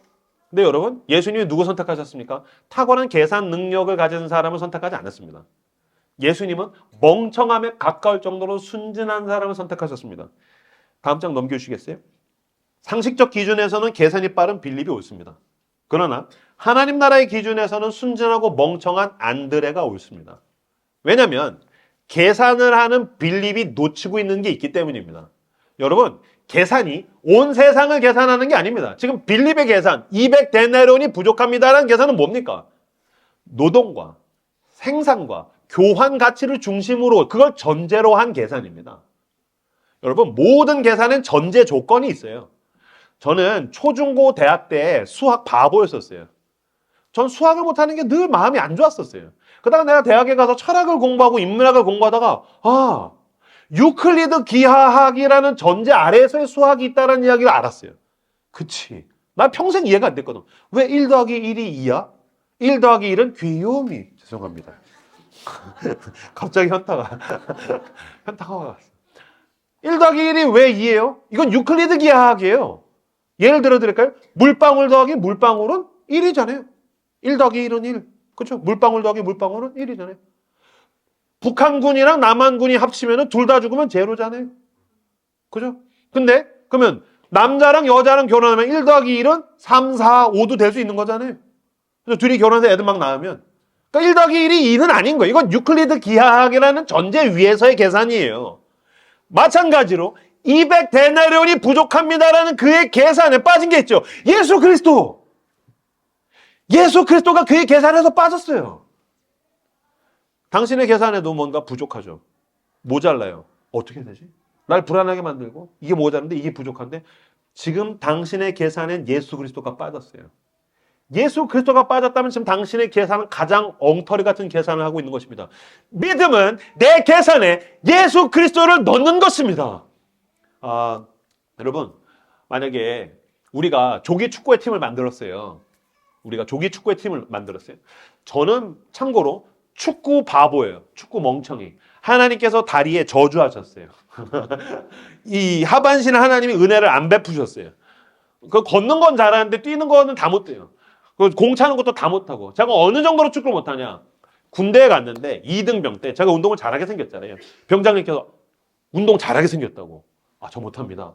근데 여러분 예수님이 누구 선택하셨습니까? 탁월한 계산 능력을 가진 사람을 선택하지 않았습니다. 예수님은 멍청함에 가까울 정도로 순진한 사람을 선택하셨습니다. 다음 장 넘겨주시겠어요? 상식적 기준에서는 계산이 빠른 빌립이 옳습니다. 그러나 하나님 나라의 기준에서는 순진하고 멍청한 안드레가 옳습니다. 왜냐하면 계산을 하는 빌립이 놓치고 있는 게 있기 때문입니다. 여러분, 계산이 온 세상을 계산하는 게 아닙니다. 지금 빌립의 계산, 200데나리온이 부족합니다라는 계산은 뭡니까? 노동과 생산과 교환 가치를 중심으로 그걸 전제로 한 계산입니다. 여러분, 모든 계산엔 전제 조건이 있어요. 저는 초중고 대학 때 수학 바보였었어요. 전 수학을 못하는 게 늘 마음이 안 좋았었어요. 그러다가 내가 대학에 가서 철학을 공부하고 인문학을 공부하다가 유클리드 기하학이라는 전제 아래에서의 수학이 있다는 이야기를 알았어요. 그치. 나 평생 이해가 안 됐거든. 왜 1 더하기 1이 2야? 1 더하기 1은 귀요미. 죄송합니다. 갑자기 현타가 왔어. 1 더하기 1이 왜 2예요? 이건 유클리드 기하학이에요. 예를 들어 드릴까요? 물방울 더하기 물방울은 1이잖아요. 1 더하기 1은 1. 그렇죠? 물방울 더하기 물방울은 1이잖아요. 북한군이랑 남한군이 합치면 둘 다 죽으면 제로잖아요. 그죠? 근데 그러면 남자랑 여자랑 결혼하면 1 더하기 1은 3, 4, 5도 될 수 있는 거잖아요. 그래서 둘이 결혼해서 애들 막 낳으면 그러니까 1 더하기 1이 2는 아닌 거예요. 이건 유클리드 기하학이라는 전제 위에서의 계산이에요. 마찬가지로 200데나리온이 부족합니다라는 그의 계산에 빠진 게 있죠. 예수 그리스도. 예수 그리스도가 그의 계산에서 빠졌어요. 당신의 계산에도 뭔가 부족하죠. 모자라요. 어떻게 되지? 날 불안하게 만들고 이게 모자란데 이게 부족한데 지금 당신의 계산엔 예수 그리스도가 빠졌어요. 예수 그리스도가 빠졌다면 지금 당신의 계산은 가장 엉터리 같은 계산을 하고 있는 것입니다. 믿음은 내 계산에 예수 그리스도를 넣는 것입니다. 여러분, 만약에 우리가 조기 축구의 팀을 만들었어요. 저는 참고로 축구 바보예요. 축구 멍청이. 하나님께서 다리에 저주하셨어요. 이 하반신에 하나님이 은혜를 안 베푸셨어요. 그 걷는 건 잘하는데 뛰는 거는 다 못해요. 공 차는 것도 다 못하고. 제가 어느 정도로 축구를 못하냐. 군대에 갔는데 2등병 때 제가 운동을 잘하게 생겼잖아요. 병장님께서 운동 잘하게 생겼다고. 저 못합니다.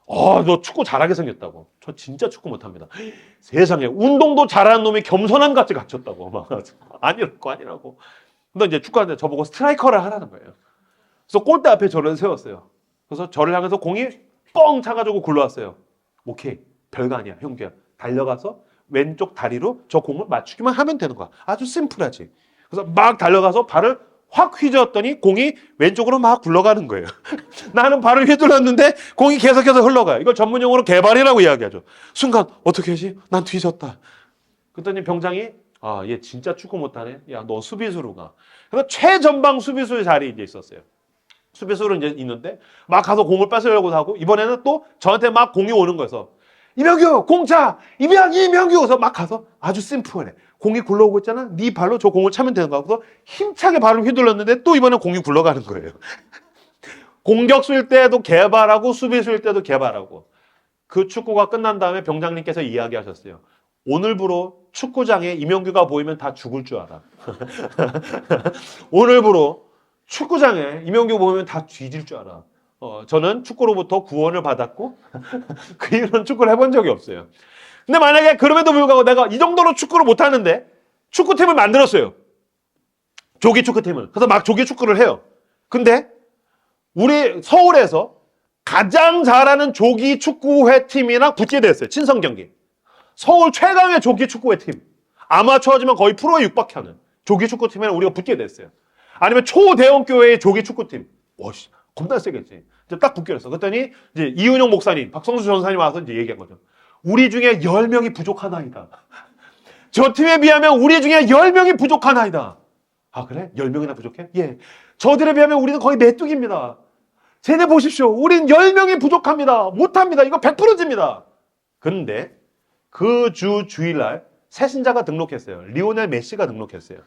너 축구 잘하게 생겼다고. 저 진짜 축구 못합니다. 세상에 운동도 잘하는 놈이 겸손함 같이 갖췄다고. 막 아니라고. 근데 이제 축구하는데 저보고 스트라이커를 하라는 거예요. 그래서 골대 앞에 저를 세웠어요. 그래서 저를 향해서 공이 뻥 차가지고 굴러왔어요. 오케이, 별거 아니야, 형규야. 달려가서 왼쪽 다리로 저 공을 맞추기만 하면 되는 거야. 아주 심플하지. 그래서 막 달려가서 발을 확 휘저었더니 공이 왼쪽으로 막 굴러가는 거예요. 나는 발을 휘둘렀는데 공이 계속해서 흘러가요. 이걸 전문용어로 개발이라고 이야기하죠. 순간 어떻게 하지? 난 뒤졌다. 그랬더니 병장이 얘 진짜 축구 못하네. 야, 너 수비수로 가. 그래서 최전방 수비수의 자리에 이제 있었어요. 수비수로 이제 있는데 막 가서 공을 뺏으려고 하고 이번에는 또 저한테 막 공이 오는 거여서 이명규 공차 이명규 그래서 막 가서 아주 심플해. 공이 굴러오고 있잖아. 네 발로 저 공을 차면 되는 거야. 그래서 힘차게 발을 휘둘렀는데 또 이번에 공이 굴러가는 거예요. 공격수일 때도 개발하고 수비수일 때도 개발하고. 그 축구가 끝난 다음에 병장님께서 이야기하셨어요. 오늘부로 축구장에 이명규가 보이면 다 죽을 줄 알아. 오늘부로 축구장에 이명규 보이면 다 뒤질 줄 알아. 저는 축구로부터 구원을 받았고 그 이후로는 축구를 해본 적이 없어요. 근데 만약에 그럼에도 불구하고 내가 이 정도로 축구를 못하는데 축구팀을 만들었어요. 조기 축구팀을. 그래서 막 조기 축구를 해요. 근데 우리 서울에서 가장 잘하는 조기 축구회 팀이랑 붙게 됐어요. 친선 경기. 서울 최강의 조기 축구회 팀. 아마추어지만 거의 프로에 육박하는 조기 축구팀이랑 우리가 붙게 됐어요. 아니면 초대형 교회의 조기 축구팀. 와씨, 겁나 세겠지. 이제 딱 붙게 됐어. 그랬더니 이제 이은영 목사님, 박성수 전사님 와서 이제 얘기한 거죠. 우리 중에 10명이 부족하나이다. 저 팀에 비하면 우리 중에 10명이 부족하나이다. 그래? 10명이나 부족해? 예. 저들에 비하면 우리는 거의 메뚜기입니다. 쟤네 보십시오. 우린 10명이 부족합니다. 못합니다. 이거 100%집니다. 근데 그 주일날 새신자가 등록했어요. 리오넬 메시가 등록했어요.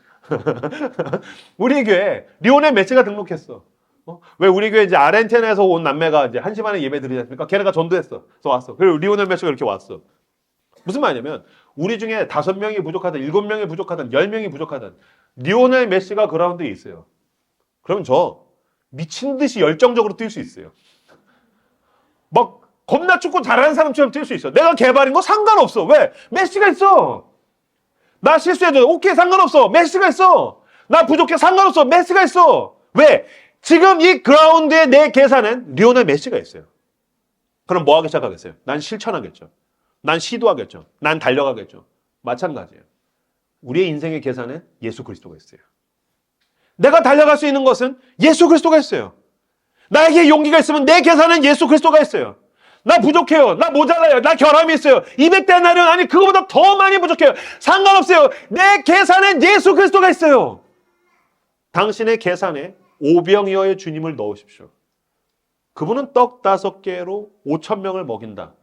우리 교회 리오넬 메시가 등록했어. 왜 우리 교회 이제 아르헨티나에서 온 남매가 이제 1시 반에 예배 드리지 않습니까? 걔네가 전도했어. 그래서 왔어. 그리고 리오넬 메시가 이렇게 왔어. 무슨 말이냐면 우리 중에 5명이 부족하든 7명이 부족하든 10명이 부족하든 리오넬 메시가 그라운드에 있어요. 그럼 저 미친 듯이 열정적으로 뛸 수 있어요. 막 겁나 축구 잘하는 사람처럼 뛸 수 있어. 내가 개발인 거 상관없어. 왜? 메시가 있어. 나 실수해도 오케이 상관없어. 메시가 있어. 나 부족해 상관없어. 메시가 있어. 왜? 지금 이 그라운드에 내 계산은 리오넬 메시가 있어요. 그럼 뭐 하기 시작하겠어요? 난 실천하겠죠. 난 시도하겠죠. 난 달려가겠죠. 마찬가지예요. 우리의 인생의 계산은 예수 그리스도가 있어요. 내가 달려갈 수 있는 것은 예수 그리스도가 있어요. 나에게 용기가 있으면 내 계산은 예수 그리스도가 있어요. 나 부족해요. 나 모자라요. 나 결함이 있어요. 200데나리온 아니 그거보다 더 많이 부족해요. 상관없어요. 내 계산엔 예수 그리스도가 있어요. 당신의 계산에 오병이어의 주님을 넣으십시오. 그분은 떡 5개로 5,000명을 먹인다.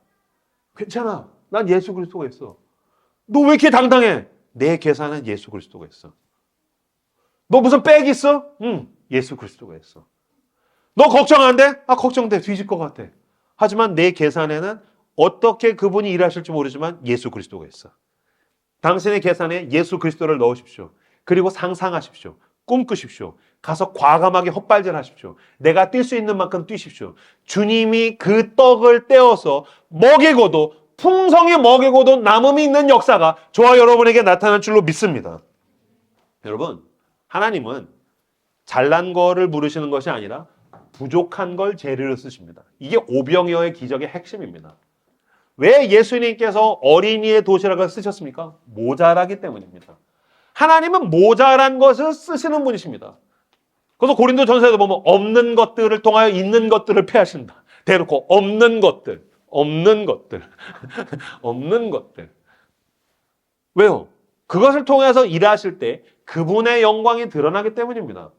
괜찮아. 난 예수 그리스도가 있어. 너 왜 이렇게 당당해? 내 계산은 예수 그리스도가 있어. 너 무슨 백 있어? 응, 예수 그리스도가 있어. 너 걱정 안 돼? 아, 걱정돼. 뒤질 것 같아. 하지만 내 계산에는 어떻게 그분이 일하실지 모르지만 예수 그리스도가 있어. 당신의 계산에 예수 그리스도를 넣으십시오. 그리고 상상하십시오. 꿈꾸십시오. 가서 과감하게 헛발질하십시오. 내가 뛸 수 있는 만큼 뛰십시오. 주님이 그 떡을 떼어서 먹이고도 풍성히 먹이고도 남음이 있는 역사가 저와 여러분에게 나타날 줄로 믿습니다. 여러분, 하나님은 잘난 거를 물으시는 것이 아니라 부족한 걸 재료로 쓰십니다. 이게 오병이어의 기적의 핵심입니다. 왜 예수님께서 어린이의 도시락을 쓰셨습니까? 모자라기 때문입니다. 하나님은 모자란 것을 쓰시는 분이십니다. 그래서 고린도 전서에도 보면 없는 것들을 통하여 있는 것들을 패하신다. 대놓고 없는 것들, 없는 것들, 없는 것들. 왜요? 그것을 통해서 일하실 때 그분의 영광이 드러나기 때문입니다.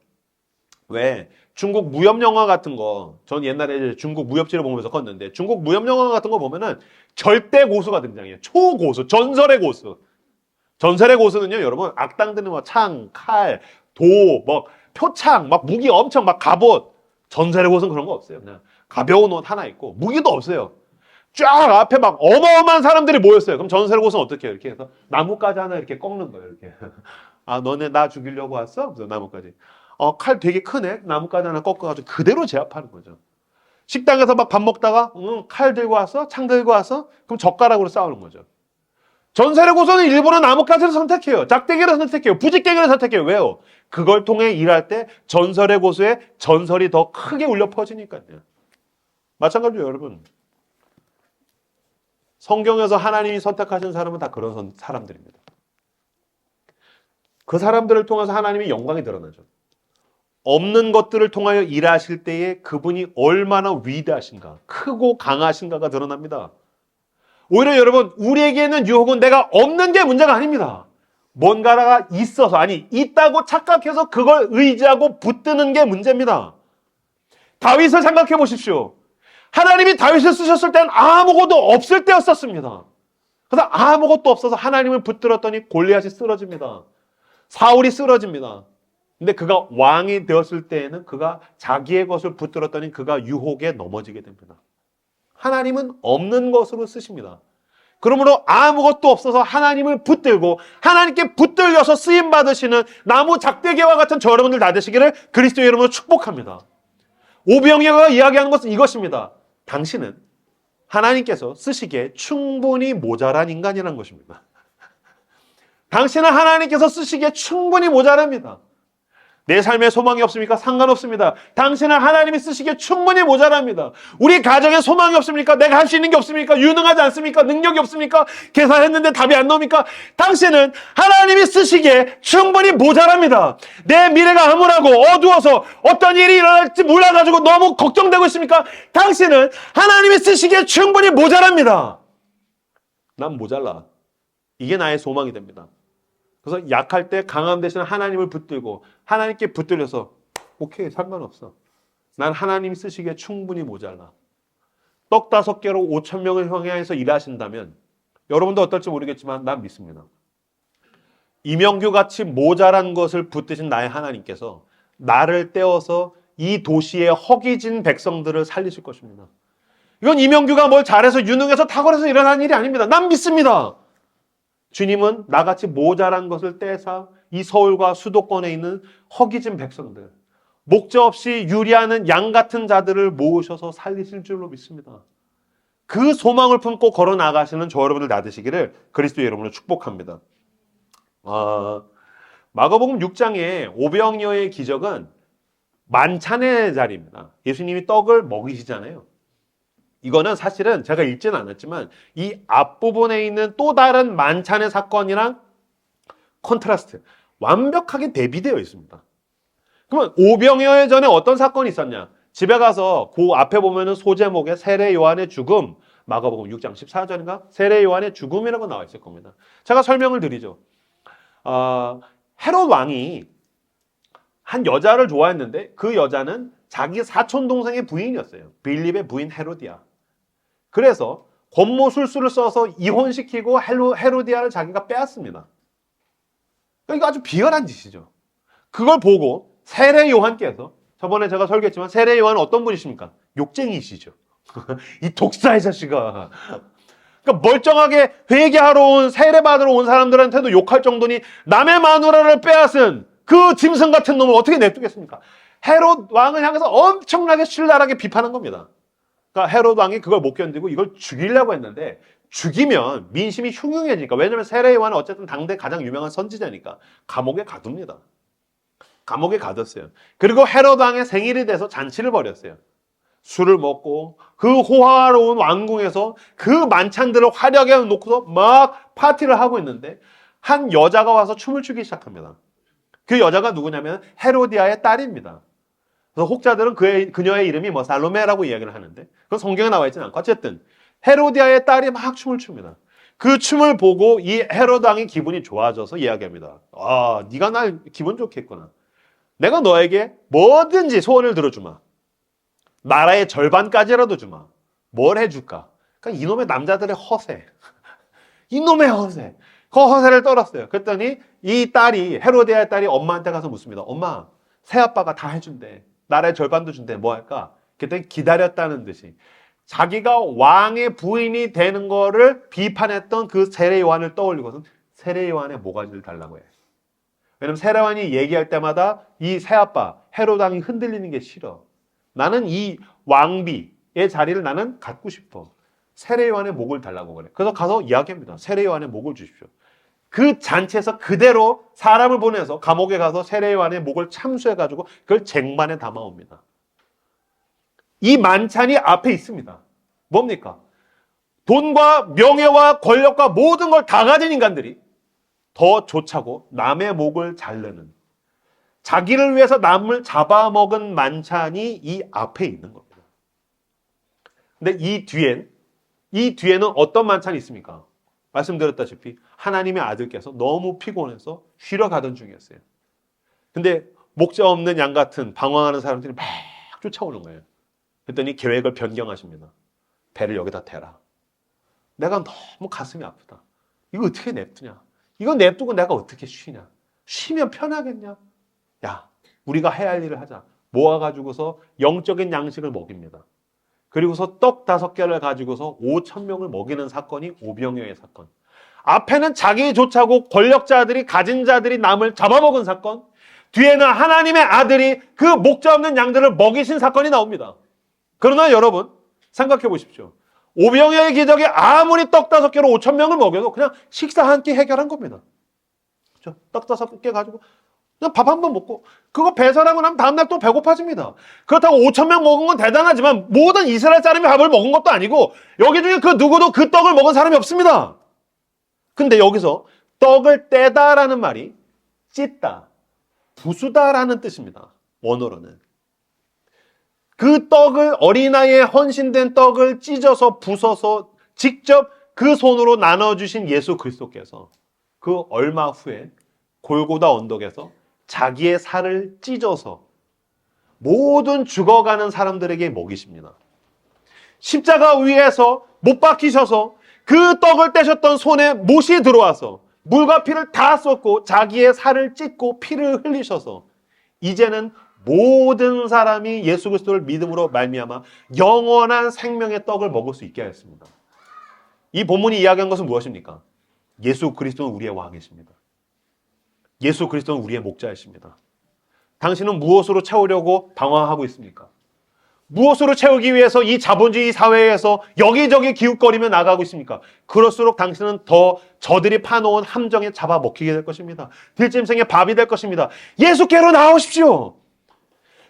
왜? 중국 무협 영화 같은 거, 전 옛날에 중국 무협지를 보면서 컸는데 중국 무협 영화 같은 거 보면은 절대 고수가 등장해요. 초고수, 전설의 고수. 전설의 고수는요, 여러분 악당들은 뭐 창, 칼, 도, 뭐 표창, 막 무기 엄청 막 갑옷. 전설의 고수는 그런 거 없어요. 그냥 가벼운 옷 하나 있고 무기도 없어요. 쫙 앞에 막 어마어마한 사람들이 모였어요. 그럼 전설의 고수는 어떻게 해요? 이렇게 해서 나뭇가지 하나 이렇게 꺾는 거예요. 이렇게. 아, 너네 나 죽이려고 왔어? 그래서 나뭇가지. 칼 되게 크네. 나뭇가지 하나 꺾어가지고 그대로 제압하는 거죠. 식당에서 막 밥 먹다가 칼 들고 왔어? 창 들고 왔어? 그럼 젓가락으로 싸우는 거죠. 전설의 고수는 일부러 나뭇가지를 선택해요. 작대기를 선택해요. 부직대기를 선택해요. 왜요? 그걸 통해 일할 때 전설의 고수의 전설이 더 크게 울려 퍼지니까요. 마찬가지로 여러분. 성경에서 하나님이 선택하신 사람은 다 그런 사람들입니다. 그 사람들을 통해서 하나님의 영광이 드러나죠. 없는 것들을 통하여 일하실 때에 그분이 얼마나 위대하신가, 크고 강하신가가 드러납니다. 오히려 여러분, 우리에게는 유혹은 내가 없는 게 문제가 아닙니다. 뭔가가 있어서, 아니 있다고 착각해서 그걸 의지하고 붙드는 게 문제입니다. 다윗을 생각해 보십시오. 하나님이 다윗을 쓰셨을 때는 아무것도 없을 때였었습니다. 그래서 아무것도 없어서 하나님을 붙들었더니 골리앗이 쓰러집니다. 사울이 쓰러집니다. 근데 그가 왕이 되었을 때에는 그가 자기의 것을 붙들었더니 그가 유혹에 넘어지게 됩니다. 하나님은 없는 것으로 쓰십니다. 그러므로 아무것도 없어서 하나님을 붙들고 하나님께 붙들려서 쓰임 받으시는 나무 작대기와 같은 저 여러분들 다 되시기를 그리스도의 이름으로 축복합니다. 오병이어가 이야기하는 것은 이것입니다. 당신은 하나님께서 쓰시기에 충분히 모자란 인간이라는 것입니다. 당신은 하나님께서 쓰시기에 충분히 모자랍니다. 내 삶에 소망이 없습니까? 상관없습니다. 당신은 하나님이 쓰시기에 충분히 모자랍니다. 우리 가정에 소망이 없습니까? 내가 할 수 있는 게 없습니까? 유능하지 않습니까? 능력이 없습니까? 계산했는데 답이 안 나옵니까? 당신은 하나님이 쓰시기에 충분히 모자랍니다. 내 미래가 암울하고 어두워서 어떤 일이 일어날지 몰라가지고 너무 걱정되고 있습니까? 당신은 하나님이 쓰시기에 충분히 모자랍니다. 난 모자라. 이게 나의 소망이 됩니다. 그래서 약할 때 강함 대신 하나님을 붙들고 하나님께 붙들려서 오케이 상관없어. 난 하나님이 쓰시기에 충분히 모자라. 떡 5개로 5,000명을 향해서 일하신다면 여러분도 어떨지 모르겠지만 난 믿습니다. 이명규 같이 모자란 것을 붙드신 나의 하나님께서 나를 떼어서 이 도시의 허기진 백성들을 살리실 것입니다. 이건 이명규가 뭘 잘해서 유능해서 탁월해서 일어난 일이 아닙니다. 난 믿습니다. 주님은 나같이 모자란 것을 떼사 이 서울과 수도권에 있는 허기진 백성들, 목적 없이 유리하는 양 같은 자들을 모으셔서 살리실 줄로 믿습니다. 그 소망을 품고 걸어 나가시는 저 여러분들 나 되시기를 그리스도의 이름으로 축복합니다. 마가복음 6장의 오병이어의 기적은 만찬의 자리입니다. 예수님이 떡을 먹이시잖아요. 이거는 사실은 제가 읽지는 않았지만 이 앞부분에 있는 또 다른 만찬의 사건이랑 컨트라스트, 완벽하게 대비되어 있습니다. 그러면 오병이어 전에 어떤 사건이 있었냐? 집에 가서 그 앞에 보면은 소제목에 세례 요한의 죽음, 마가복음 6장 14절인가? 세례 요한의 죽음이라고 나와 있을 겁니다. 제가 설명을 드리죠. 헤롯 왕이 한 여자를 좋아했는데 그 여자는 자기 사촌 동생의 부인이었어요. 빌립의 부인 헤로디아. 그래서 권모술수를 써서 이혼시키고 헤로디아를 자기가 빼앗습니다. 이거 아주 비열한 짓이죠. 그걸 보고 세례 요한께서, 저번에 제가 설교했지만 세례 요한은 어떤 분이십니까? 욕쟁이시죠. 이 독사의 자식아. 그러니까 멀쩡하게 회개하러 온, 세례받으러 온 사람들한테도 욕할 정도니 남의 마누라를 빼앗은 그 짐승 같은 놈을 어떻게 냅두겠습니까? 헤롯 왕을 향해서 엄청나게 신랄하게 비판한 겁니다. 그러니까 헤롯 왕이 그걸 못 견디고 이걸 죽이려고 했는데, 죽이면 민심이 흉흉해지니까, 왜냐하면 세례 요한은 어쨌든 당대 가장 유명한 선지자니까 감옥에 가둡니다. 감옥에 가뒀어요. 그리고 헤롯 왕의 생일이 돼서 잔치를 벌였어요. 술을 먹고 그 호화로운 왕궁에서 그 만찬들을 화려하게 놓고서 막 파티를 하고 있는데 한 여자가 와서 춤을 추기 시작합니다. 그 여자가 누구냐면 헤로디아의 딸입니다. 그래서 혹자들은 그녀의 이름이 뭐 살로메라고 이야기를 하는데 그건 성경에 나와 있지는 않고, 어쨌든 헤로디아의 딸이 막 춤을 춥니다. 그 춤을 보고 이 헤롯 왕이 기분이 좋아져서 이야기합니다. 아, 네가 날 기분 좋게 했구나. 내가 너에게 뭐든지 소원을 들어주마. 나라의 절반까지라도 주마. 뭘 해줄까? 그러니까 이놈의 남자들의 허세. 이놈의 허세. 그 허세를 떨었어요. 그랬더니 이 딸이, 헤로디아의 딸이 엄마한테 가서 묻습니다. 엄마, 새아빠가 다 해준대. 나라의 절반도 준대. 뭐 할까? 그랬더니 기다렸다는 듯이 자기가 왕의 부인이 되는 거를 비판했던 그 세례 요한을 떠올리고선 세례 요한의 모가지를 달라고 해. 왜냐면 세례 요한이 얘기할 때마다 이 새아빠 헤롯 왕이 흔들리는 게 싫어. 나는 이 왕비의 자리를 나는 갖고 싶어. 세례 요한의 목을 달라고 그래. 그래서 가서 이야기합니다. 세례 요한의 목을 주십시오. 그 잔치에서 그대로 사람을 보내서 감옥에 가서 세례 요한의 목을 참수해가지고 그걸 쟁반에 담아옵니다. 이 만찬이 앞에 있습니다. 뭡니까? 돈과 명예와 권력과 모든 걸 다 가진 인간들이 더 좋자고 남의 목을 자르는, 자기를 위해서 남을 잡아먹은 만찬이 이 앞에 있는 겁니다. 근데 이 뒤에는 어떤 만찬이 있습니까? 말씀드렸다시피 하나님의 아들께서 너무 피곤해서 쉬러 가던 중이었어요. 근데 목자 없는 양 같은 방황하는 사람들이 막 쫓아오는 거예요. 그랬더니 계획을 변경하십니다. 배를 여기다 대라. 내가 너무 가슴이 아프다. 이거 어떻게 냅두냐? 이거 냅두고 내가 어떻게 쉬냐? 쉬면 편하겠냐? 야, 우리가 해야 할 일을 하자. 모아가지고서 영적인 양식을 먹입니다. 그리고서 떡 5개를 가지고서 5,000명을 먹이는 사건이 오병이어의 사건. 앞에는 자기 좋자고 권력자들이, 가진 자들이 남을 잡아먹은 사건. 뒤에는 하나님의 아들이 그 목자 없는 양들을 먹이신 사건이 나옵니다. 그러나 여러분 생각해 보십시오. 오병이어의 기적이 아무리 떡 5개로 5,000명을 먹여도 그냥 식사 한 끼 해결한 겁니다. 그렇죠? 떡 5개 가지고 그냥 밥 한 번 먹고 그거 배설하고 나면 다음날 또 배고파집니다. 그렇다고 5,000명 먹은 건 대단하지만 모든 이스라엘 사람이 밥을 먹은 것도 아니고 여기 중에 그 누구도 그 떡을 먹은 사람이 없습니다. 근데 여기서 떡을 떼다라는 말이 찢다, 부수다라는 뜻입니다. 원어로는. 그 떡을, 어린아이의 헌신된 떡을 찢어서 부숴서 직접 그 손으로 나눠주신 예수 그리스도께서 그 얼마 후에 골고다 언덕에서 자기의 살을 찢어서 모든 죽어가는 사람들에게 먹이십니다. 십자가 위에서 못 박히셔서 그 떡을 떼셨던 손에 못이 들어와서 물과 피를 다 쏟고 자기의 살을 찢고 피를 흘리셔서 이제는 모든 사람이 예수 그리스도를 믿음으로 말미암아 영원한 생명의 떡을 먹을 수 있게 하였습니다. 이 본문이 이야기한 것은 무엇입니까? 예수 그리스도는 우리의 왕이십니다. 예수 그리스도는 우리의 목자이십니다. 당신은 무엇으로 채우려고 방황하고 있습니까? 무엇으로 채우기 위해서 이 자본주의 사회에서 여기저기 기웃거리며 나가고 있습니까? 그럴수록 당신은 더 저들이 파놓은 함정에 잡아먹히게 될 것입니다. 들짐승의 밥이 될 것입니다. 예수께로 나오십시오.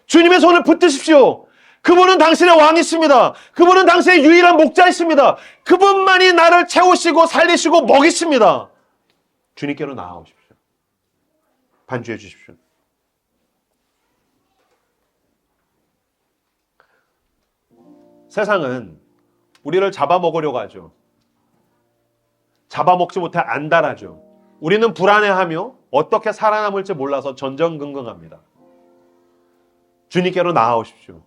주님의 손을 붙드십시오. 그분은 당신의 왕이십니다. 그분은 당신의 유일한 목자이십니다. 그분만이 나를 채우시고 살리시고 먹이십니다. 주님께로 나아오십시오. 반주해 주십시오. 세상은 우리를 잡아먹으려고 하죠. 잡아먹지 못해 안달하죠. 우리는 불안해하며 어떻게 살아남을지 몰라서 전전긍긍합니다. 주님께로 나아오십시오.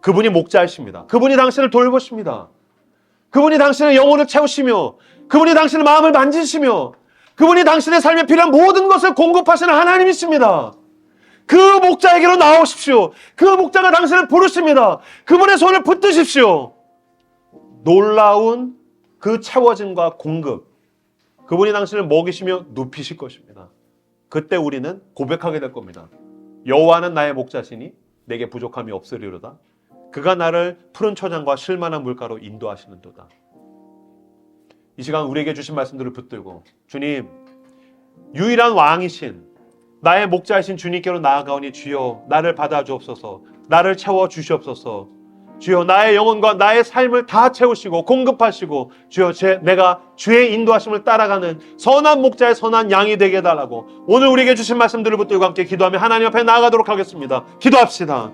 그분이 목자이십니다. 그분이 당신을 돌보십니다. 그분이 당신의 영혼을 채우시며 그분이 당신의 마음을 만지시며 그분이 당신의 삶에 필요한 모든 것을 공급하시는 하나님이십니다. 그 목자에게로 나오십시오. 그 목자가 당신을 부르십니다. 그분의 손을 붙드십시오. 놀라운 그 채워짐과 공급, 그분이 당신을 먹이시며 눕히실 것입니다. 그때 우리는 고백하게 될 겁니다. 여호와는 나의 목자시니 내게 부족함이 없으리로다. 그가 나를 푸른 초장과 쉴만한 물가로 인도하시는도다. 이 시간 우리에게 주신 말씀들을 붙들고 주님, 유일한 왕이신 나의 목자이신 주님께로 나아가오니 주여 나를 받아주옵소서. 나를 채워주시옵소서. 주여 나의 영혼과 나의 삶을 다 채우시고 공급하시고 주여 내가 주의 인도하심을 따라가는 선한 목자의 선한 양이 되게 해달라고 오늘 우리에게 주신 말씀들을 붙들고 함께 기도하며 하나님 앞에 나아가도록 하겠습니다. 기도합시다.